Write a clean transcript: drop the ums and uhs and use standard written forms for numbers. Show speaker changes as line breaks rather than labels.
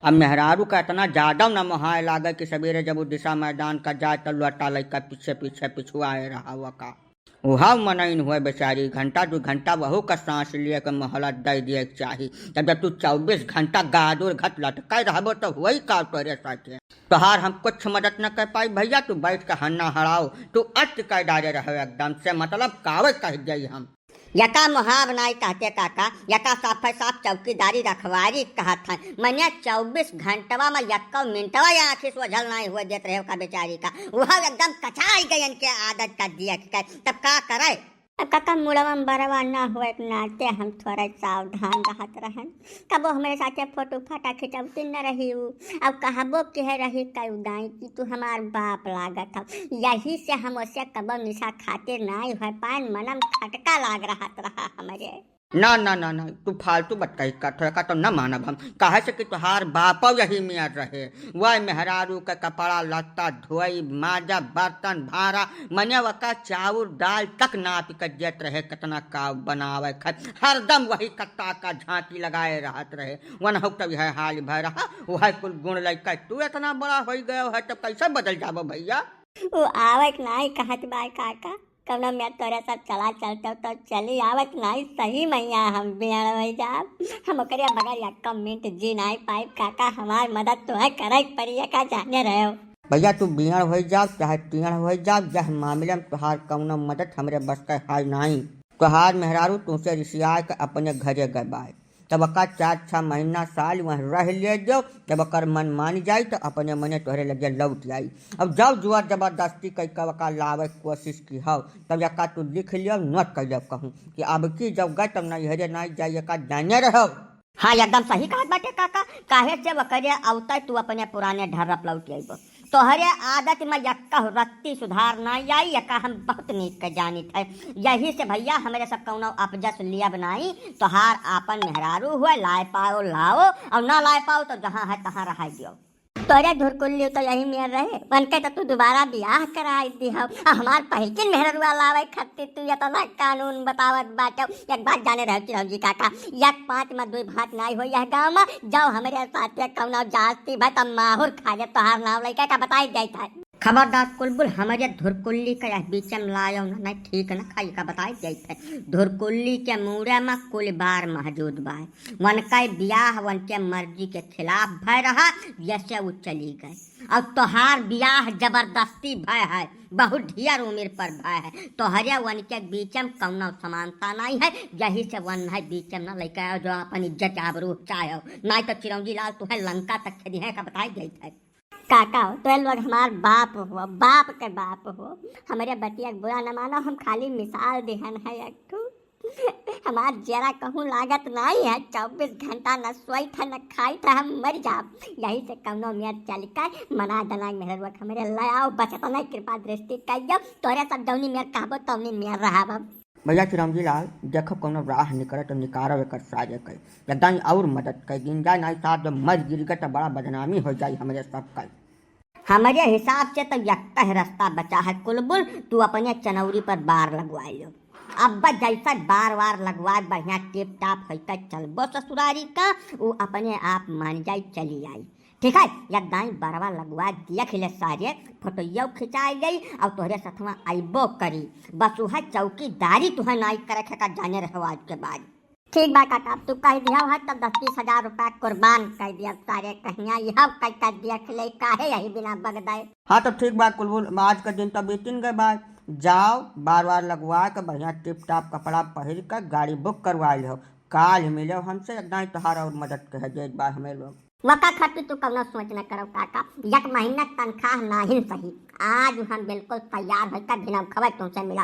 अब मेहरारू का इतना ज्यादा न मोहाय लागे कि सवेरे जब वो दिशा मैदान का जाए तो लौटा लड़का पीछे पीछे पिछुआए रहा वका वहा मनइन हुए बेचारी घंटा 2 घंटा वहू का सांस लिए के मोहलत दे दिए चाहिए। तब जब तू 24 घंटा गादुर घट लटका रहबो तो वही का तोरे साथे तोहार हम कुछ मदद न कर पाई भैया। तू बैठ के हन्ना हड़ाओ तू अट कर डारे रहो एकदम से मतलब कावे कह गई हम
यका मुहाब नाई कहते काका यका साफ साफ चौकीदारी रखवारी कहा था मैंने 24 घंटवा में यक्का मिनटवा या आखिर सोझल नहीं हुए देते रहे का बेचारी का वह एकदम कचाई गई इनके आदत का दिया तब का करे। अब काका मुड़वा बरवा ना हुए नाते हम थोड़ा सावधान रहत रहन कबो हमारे साथे फोटो फाटा खिंचवती न रही अब कहबो कह रही कई दाई कि तू हमार बाप लागत हो यही से हम उससे कबो निशा खातिर नहीं हो पाए मनम खटका लाग रहा हमारे।
ना ना ना ना तू फालतू बतकही का तो न मानब हम कहे से कि तुहार बापो यही में रहे वह मेहरारू का कपड़ा लत्ता धोई माजा बर्तन भारा मने वका चाउर दाल तक नाप कर देत रहे कितना का बनावे हरदम वही कत्ता का झांकी लगाए रहत रहे वन हो तब यह हाल भय रहा वह कुल गुण लैका तू इतना बड़ा हो गया है तब कैसे बदल जाबो भैया।
वो आवत नहीं कहत बाय काका कवना मैं तोरे सब चला चलते तो चली आवत नहीं सही मैया हम बियाण हो जाब हम ओकरे बगैर एक मिनट जी नहीं पाइब काका हमार मदद तो है करे पड़ी का जाने रहे हो
भैया। तू बियाण हो जाओ चाहे तीण हो जाओ यह मामले में तुहार कौनो मदद हमरे बस का हाल नहीं। तुहार मेहरारू तुमसे रिसिया के अपने घरे गए तब का 4-6 महीना साल वहाँ रह ले जाओ जब अकर मन मान जाए तो अपने मने तोहरे लगे लौट जाई। अब जाओ जुआ जबरदस्ती कई का लावे कोशिश की हो तब यका तू लिख लियो नोट कर जब कहूँ कि अब की जब गए तब नहीं हरे नहीं जाइए का जाने रहो।
हाँ एकदम सही कहा बाटे काका काहे से वकरे आवता तू अपने पुराने ढर्रप लौट आइबो तोहरे आदत में यक्का रत्ती सुधार नहीं आई यका हम बहुत नीक के जानित है यही से भैया हमारे सब कौनो अपजस लिया बनाई तोहार आपन मेहरारू हुए लाए पाओ लाओ और ना लाए पाओ तो जहाँ है तहाँ रहा दियो। तोरे धुरकुल्ली तो यही मेर रहे बनके तो तू दोबारा ब्याह कराई दी हो हमार पहलकिन मेहरुआ लावे खत्ती तू ये तो ना कानून बतावत बाटो एक बात जाने रहे चिरौजी काका 1-5 में 2 भात नहीं हो यह गाँव में जाओ हमारे साथ कौनो जास्ती भाई तब माहौर खा जा तोहार नाव लड़का का बताई जाता है। खबरदार कुलबुल हमारे धुरकुल्ली का बीच में लायो ना नहीं ठीक न खाई का बताई जाते धुरकुल्ली के मुड़े में कुल बार मौजूद बा वन का ब्याह वन के मर्जी के खिलाफ भय रहा जैसे वो चली गए और तोहार ब्याह जबरदस्ती भय है बहुत ढेर उम्र पर भय है तोहरे वन के बीच में कौनो समानता नहीं है यही से वन है बीच में न लेके जो अपन इज्जत आबरू चाहे नहीं तो चिरौंजी लाल तुम्हें लंका तक खेदी है का बताई जाते है। काका हो तो लोग हमार बाप हो बाप के बाप हो हमारे बतिया बुरा न मानो हम खाली मिसाल देहन है एक हमार जरा कहूँ लागत नहीं है 24 घंटा न सोई था न खाई था हम मर जाब यही से कौनो मेर चल कर मना दना मेहर वक्त हमारे लाओ बचत नहीं कृपा दृष्टि कहियो तोरे सब जौनी मेर कहबो तौनी मेर रहा
भैया चिरौंजी लाल देखो कोनो राह निकले तो निकारो एक साजे कई यदाई और मदद कई गिंजा नहीं साहब जब मर गिर गए तो बड़ा बदनामी हो जाई हमारे सब कई
हमारे हिसाब से तो यक्का रास्ता बचा है कुलबुल तू अपने चनौरी पर बार लगवा लो अब जैसा बार बार लगवा बढ़िया टिप टाप होता चलबो ससुरारी का वो अपने आप मान जाई चली आई ठीक है यदाई बरवा लगवा दिया खिले सारे फोटोयो खिंचाई गई और तोहरे सथवा आइबो करी बस वह चौकीदारी तुहे नहीं करे का जाने रहो आज के बाद। ठीक बा काका तू कह दिया है तब 10-20 हजार रुपया कुर्बान कर दिया सारे कहिया यह कह कर दिया खिले काहे यही बिना बगदाए।
हाँ तो ठीक बा कुलबुल आज का दिन तो बीतिन गए बाद जाओ बार बार लगवा के बढ़िया टिप टाप कपड़ा पहन कर गाड़ी बुक करवा लो काल मिलो हमसे एकदम तोहार और मदद कह दे बा हमें लोग
वका खातिर तू कौनो सोच न करो काका 1 महीना तनख्वाह नहीं सही आज हम बिल्कुल तैयार होकर बिना खबर तुमसे मिला